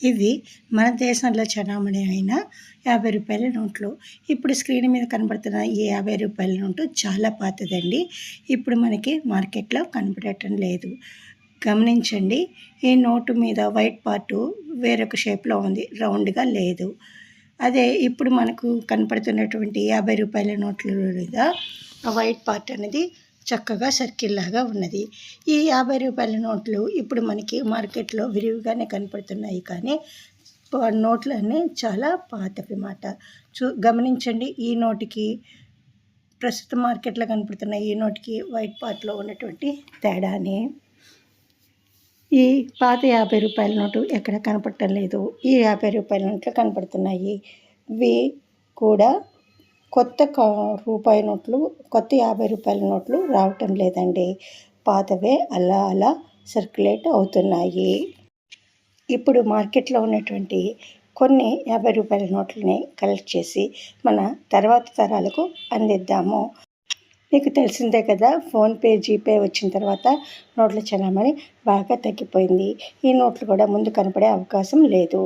ఇవి మన దేశంలో చలామణి అయిన రూ. 50 నోట్లు. ఇప్పుడు స్క్రీన్ మీద కనబడుతున్న ఈ రూ. 50 నోటు చాలా పాతదండి. ఇప్పుడు మనకి మార్కెట్లో కనపడటం లేదు. గమనించండి, ఈ నోటు మీద వైట్ పార్టు వేరొక షేప్లో ఉంది, రౌండ్గా లేదు. అదే ఇప్పుడు మనకు కనపడుతున్నటువంటి రూ. 50 నోట్ల మీద ఆ వైట్ పార్ట్ అనేది చక్కగా సర్కిల్ లాగా ఉన్నది. ఈ రూ. 50 నోట్లు ఇప్పుడు మనకి మార్కెట్లో విరివిగానే కనపడుతున్నాయి, కానీ నోట్లన్నీ చాలా పాతవి మాట. గమనించండి, ఈ నోటికి ప్రస్తుతం మార్కెట్లో కనపడుతున్న ఈ నోటికి వైట్ పార్ట్లో ఉన్నటువంటి తేడాని. ఈ పాత రూ. 50 నోటు ఎక్కడ కనపడటం లేదు. ఈ రూ. 50 నోట్లు కనపడుతున్నాయి. ఇవి కూడా కొత్త రూపాయి నోట్లు, కొత్త రూ. 50 నోట్లు రావటం లేదండి. పాతవే అలా అలా సర్క్యులేట్ అవుతున్నాయి. ఇప్పుడు మార్కెట్లో ఉన్నటువంటి కొన్ని రూ. 50 నోట్లని కలెక్ట్ చేసి మన తర్వాత తరాలకు అందిద్దాము. మీకు తెలిసిందే కదా, ఫోన్పే, జీపే వచ్చిన తర్వాత నోట్ల చలామణి బాగా తగ్గిపోయింది. ఈ నోట్లు కూడా ముందు కనపడే అవకాశం లేదు.